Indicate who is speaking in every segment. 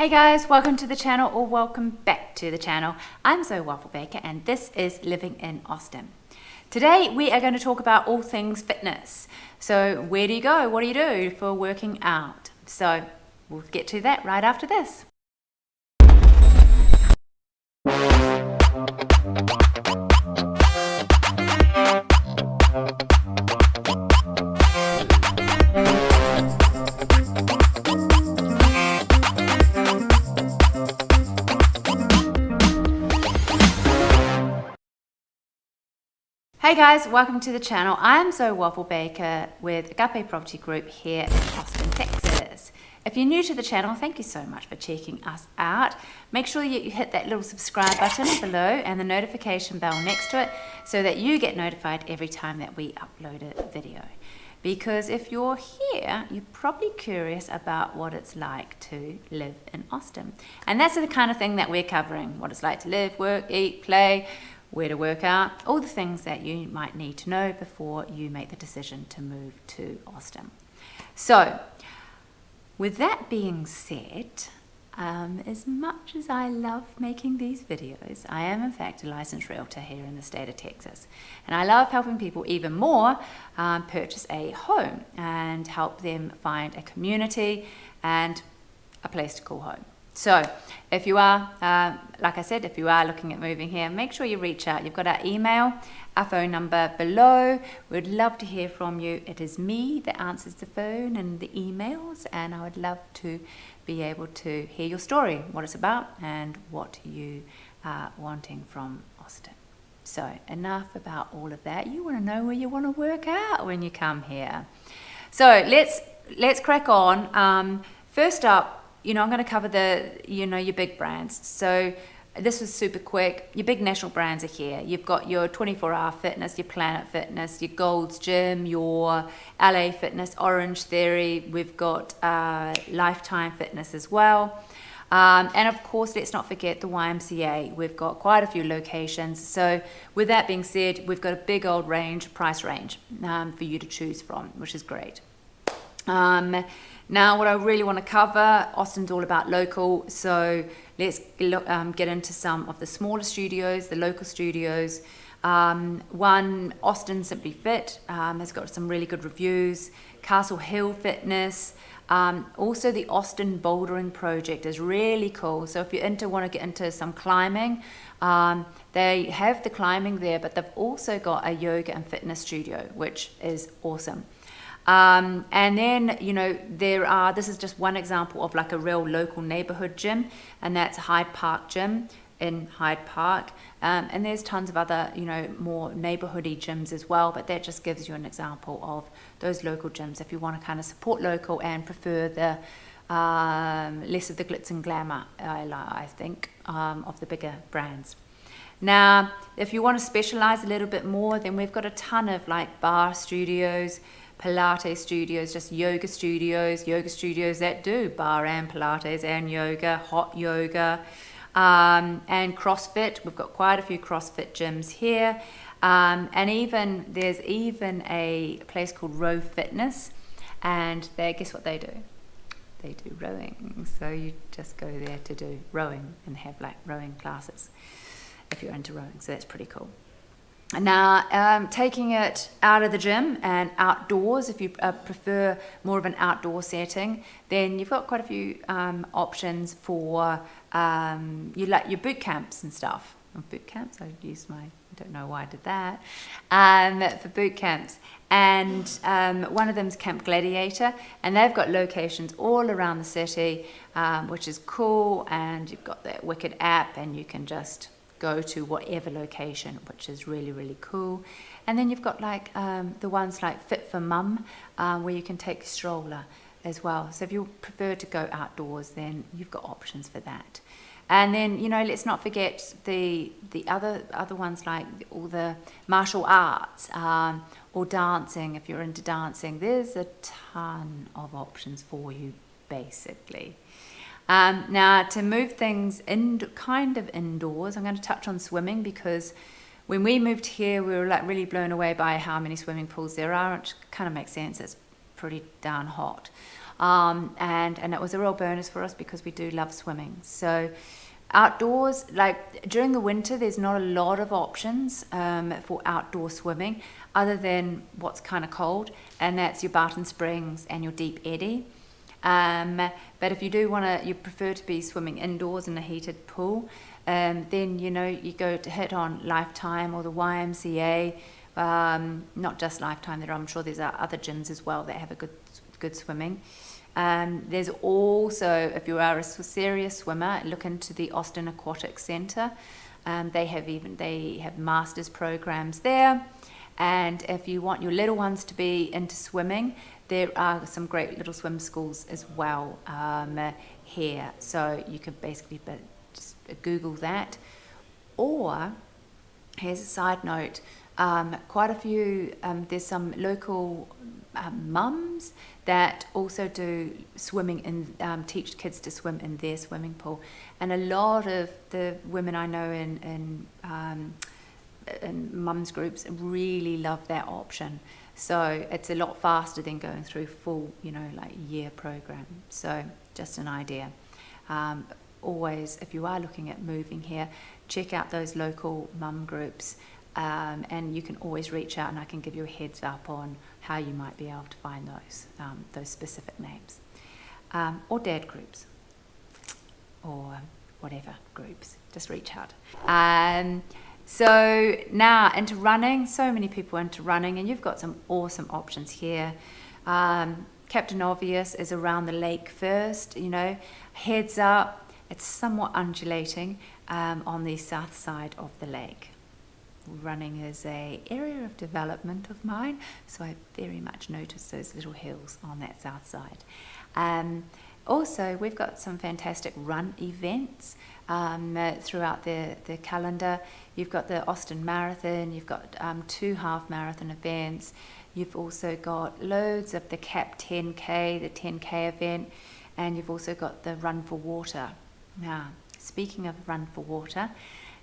Speaker 1: Hey guys, welcome to the channel or welcome back to the channel. I'm Zoe Wafelbakker and this is Living in Austin. Today we are going to talk about all things fitness. So where do you go? What do you do for working out? So we'll get to that right after this. Hey guys, welcome to the channel. I'm Zoe Wafelbakker with Agape Property Group here in Austin, Texas. If you're new to the channel, thank you so much for checking us out. Make sure you hit that little subscribe button below and the notification bell next to it so that you get notified every time that we upload a video. Because if you're here, you're probably curious about what it's like to live in Austin. And that's the kind of thing that we're covering, what it's like to live, work, eat, play, where to work out, all the things that you might need to know before you make the decision to move to Austin. So, with that being said, as much as I love making these videos, I am in fact a licensed realtor here in the state of Texas. And I love helping people even more purchase a home and help them find a community and a place to call home. So if you are, like I said, if you are looking at moving here, make sure you reach out. You've got our email, our phone number below. We'd love to hear from you. It is me that answers the phone and the emails, and I would love to be able to hear your story, what it's about and what you are wanting from Austin. So enough about all of that. You want to know where you want to work out when you come here. So let's crack on. First up, I'm going to cover your big brands. So this was super quick. Your big national brands are here. You've got your 24-Hour Fitness, your Planet Fitness, your Gold's Gym, your LA Fitness, Orange Theory. We've got Lifetime Fitness as well. And of course, let's not forget the YMCA. We've got quite a few locations. So with that being said, we've got a big old price range for you to choose from, which is great. Now, what I really want to cover, Austin's all about local, so let's get into some of the smaller studios, the local studios. One, Austin Simply Fit, has got some really good reviews. Castle Hill Fitness, also the Austin Bouldering Project is really cool. So if you want to get into some climbing, they have the climbing there, but they've also got a yoga and fitness studio, which is awesome. And then, this is just one example of like a real local neighborhood gym, and that's Hyde Park Gym in Hyde Park. And there's tons of other, more neighborhoody gyms as well, but that just gives you an example of those local gyms if you want to kind of support local and prefer the less of the glitz and glamour, I think, of the bigger brands. Now, if you want to specialize a little bit more, then we've got a ton of like bar studios, Pilates studios, just yoga studios that do bar and Pilates and yoga, hot yoga, and CrossFit. We've got quite a few CrossFit gyms here. And there's even a place called Row Fitness, and guess what they do? They do rowing. So you just go there to do rowing and have like rowing classes if you're into rowing. So that's pretty cool. Now, taking it out of the gym and outdoors, if you prefer more of an outdoor setting, then you've got quite a few options for your boot camps and stuff. Boot camps, I don't know why I did that, for boot camps. And one of them is Camp Gladiator, and they've got locations all around the city, which is cool, and you've got that wicked app, and you can just go to whatever location, which is really, really cool. And then you've got like the ones like Fit for Mum, where you can take a stroller as well. So if you prefer to go outdoors, then you've got options for that. And then, let's not forget the other ones like all the martial arts or dancing. If you're into dancing, there's a ton of options for you, basically. Now, to move things kind of indoors, I'm going to touch on swimming, because when we moved here, we were like really blown away by how many swimming pools there are, which kind of makes sense. It's pretty darn hot. and it was a real bonus for us because we do love swimming. So outdoors, like during the winter, there's not a lot of options for outdoor swimming other than what's kind of cold, and that's your Barton Springs and your Deep Eddy. But if you do you prefer to be swimming indoors in a heated pool, then you go to hit on Lifetime or the YMCA. Not just Lifetime, I'm sure there's other gyms as well that have a good swimming. There's also, if you are a serious swimmer, look into the Austin Aquatic Centre. They have masters programs there. And if you want your little ones to be into swimming, there are some great little swim schools as well here. So you can basically just Google that. Or, here's a side note, quite a few, there's some local mums that also do swimming and teach kids to swim in their swimming pool. And a lot of the women I know in mums groups really love that option. So it's a lot faster than going through full, year program. So just an idea. Always, if you are looking at moving here, check out those local mum groups, and you can always reach out and I can give you a heads up on how you might be able to find those specific names. Or dad groups, or whatever groups, just reach out. So now into running, so many people into running, and you've got some awesome options here. Captain Obvious is around the lake first, heads up. It's somewhat undulating on the south side of the lake. Running is an area of development of mine, so I very much notice those little hills on that south side. Also, we've got some fantastic run events throughout the calendar. You've got the Austin Marathon, you've got 2 half marathon events, you've also got loads of the CAP 10K, the 10K event, and you've also got the Run for Water. Now, speaking of Run for Water,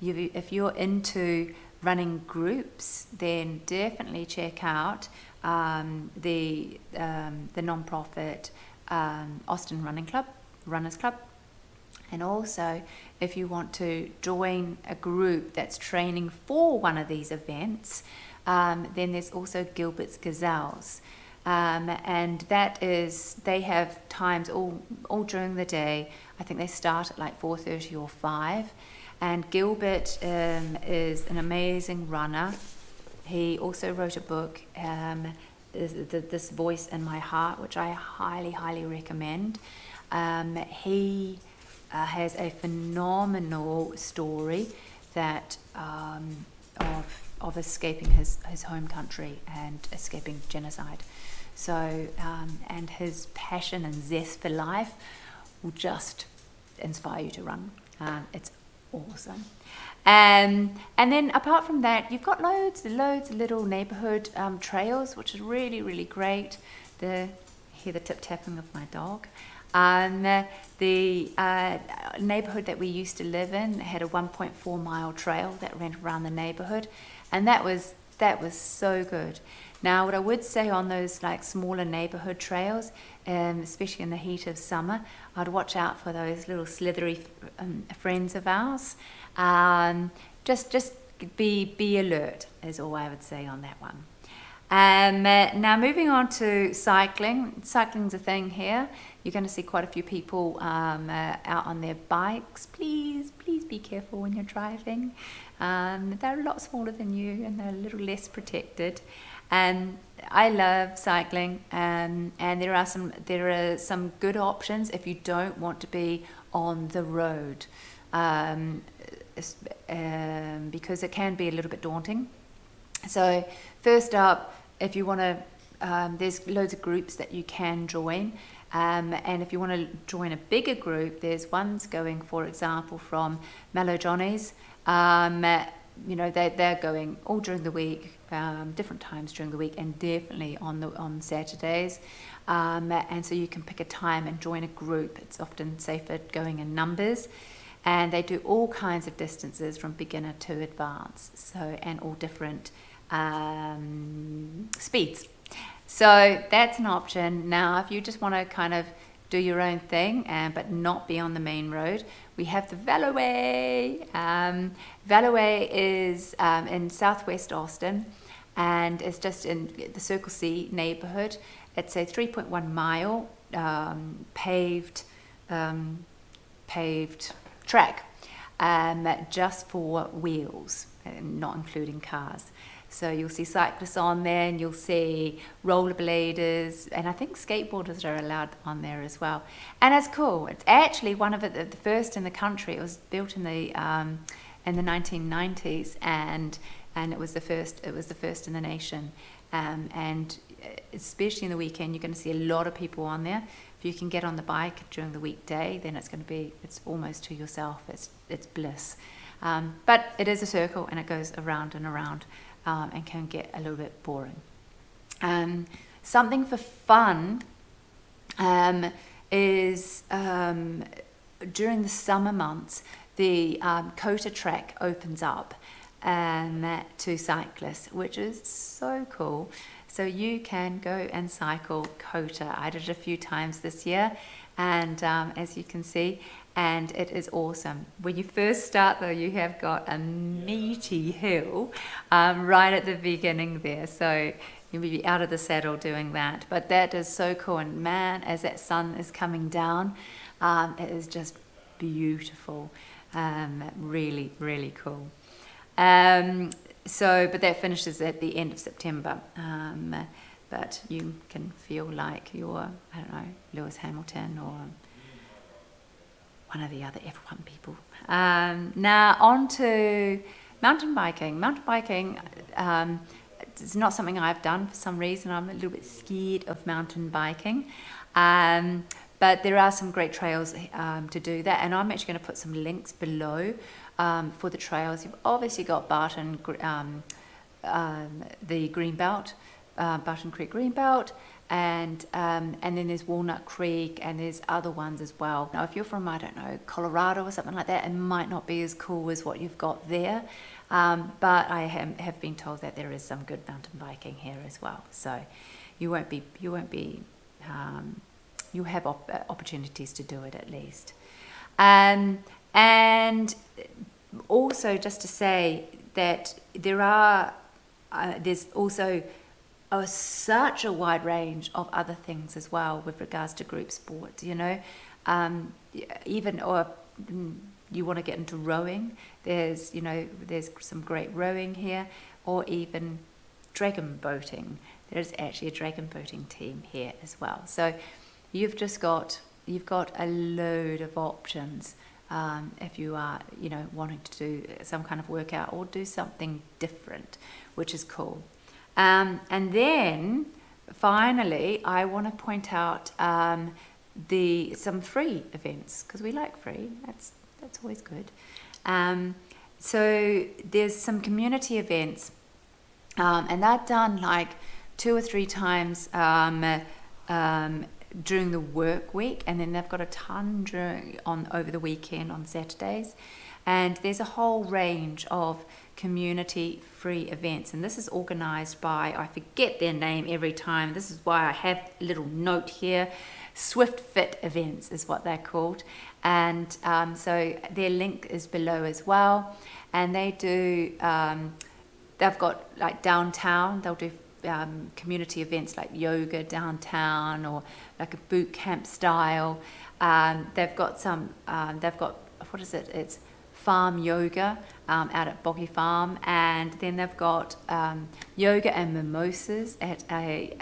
Speaker 1: if you're into running groups, then definitely check out the non-profit Austin Runners Club. And also, if you want to join a group that's training for one of these events, then there's also Gilbert's Gazelles. And that is, they have times all during the day. I think they start at like 4:30 or 5. And Gilbert is an amazing runner. He also wrote a book, This Voice in My Heart, which I highly, highly recommend. He has a phenomenal story that of escaping his home country and escaping genocide. So, and his passion and zest for life will just inspire you to run. It's awesome. And then apart from that, you've got loads of little neighborhood trails, which is really, really great. Hear the tip-tapping of my dog. The neighborhood that we used to live in had a 1.4 mile trail that ran around the neighborhood, and that was so good. Now, what I would say on those like smaller neighborhood trails, especially in the heat of summer, I'd watch out for those little slithery friends of ours. Just be alert is all I would say on that one. Now moving on to cycling. Cycling's a thing here. You're going to see quite a few people out on their bikes. Please be careful when you're driving. They're a lot smaller than you and they're a little less protected. I love cycling, and there are some good options if you don't want to be on the road, because it can be a little bit daunting. So first up, if you want to, there's loads of groups that you can join, and if you want to join a bigger group, there's ones going, for example, from Mellow Johnny's. They're going all during the week, different times during the week, and definitely on Saturdays. And so you can pick a time and join a group. It's often safer going in numbers, and they do all kinds of distances from beginner to advanced. So, and all different speeds. So that's an option. Now, if you just want to kind of do your own thing, but not be on the main road, we have the Veloway. Veloway is in southwest Austin, and it's just in the Circle C neighborhood. It's a 3.1 mile paved track, just for wheels, not including cars. So you'll see cyclists on there, and you'll see rollerbladers, and I think skateboarders are allowed on there as well. And it's cool. It's actually one of the first in the country. It was built in the 1990s, and it was the first. It was the first in the nation. And especially in the weekend, you're going to see a lot of people on there. If you can get on the bike during the weekday, then it's almost to yourself. It's bliss. But it is a circle, and it goes around and around. And can get a little bit boring. Something for fun is during the summer months, the Kota track opens up to cyclists, which is so cool. So you can go and cycle Kota. I did it a few times this year, and as you can see, and it is awesome. When you first start though, you have got a meaty hill right at the beginning there, so you'll be out of the saddle doing that. But that is so cool, and man, as that sun is coming down, it is just beautiful. Really, really cool. But that finishes at the end of September. But you can feel like you're, I don't know, Lewis Hamilton or one of the other F1 people. Now on to mountain biking. Mountain biking is not something I've done for some reason. I'm a little bit scared of mountain biking. But there are some great trails to do that. And I'm actually going to put some links below for the trails. You've obviously got Barton, the Greenbelt, Barton Creek Greenbelt. And then there's Walnut Creek, and there's other ones as well. Now, if you're from, I don't know, Colorado or something like that, it might not be as cool as what you've got there. But I have been told that there is some good mountain biking here as well. So you'll have opportunities to do it at least. And also just to say that there's also such a wide range of other things as well with regards to group sports, even or you want to get into rowing, there's some great rowing here, or even dragon boating. There's actually a dragon boating team here as well. So you've got a load of options if you are wanting to do some kind of workout or do something different, which is cool. And then finally, I want to point out some free events, because we like free. That's always good. So there's some community events, and they're done like 2 or 3 times during the work week, and then they've got a ton over the weekend on Saturdays. And there's a whole range of community free events, and this is organized by, I forget their name every time, this is why I have a little note here, Swift Fit Events is what they're called. And so their link is below as well. And they do they've got like downtown, they'll do community events like yoga downtown, or like a boot camp style. They've got what is it, it's farm yoga out at Boggy Farm, and then they've got yoga and mimosas at a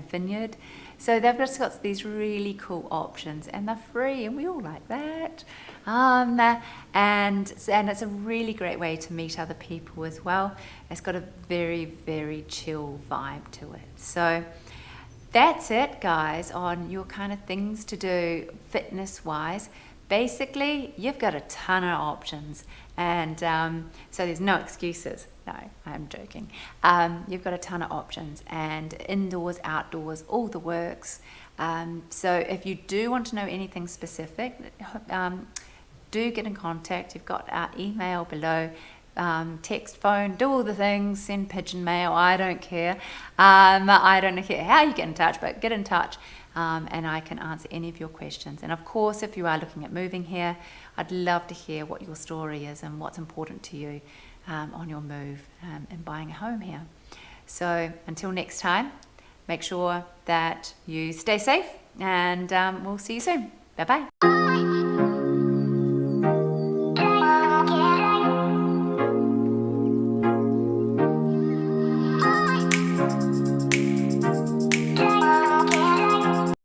Speaker 1: vineyard. So they've just got these really cool options, and they're free, and we all like that. And it's a really great way to meet other people as well. It's got a very, very chill vibe to it. So that's it, guys, on your kind of things to do fitness-wise. Basically, you've got a ton of options, and so there's no excuses. No, I'm joking. You've got a ton of options, and indoors, outdoors, all the works. So if you do want to know anything specific, do get in contact. You've got our email below. text, phone, do all the things, send pigeon mail, I don't care. I don't care how you get in touch, but get in touch and I can answer any of your questions. And of course, if you are looking at moving here, I'd love to hear what your story is and what's important to you on your move and buying a home here. So until next time, make sure that you stay safe and we'll see you soon. Bye-bye.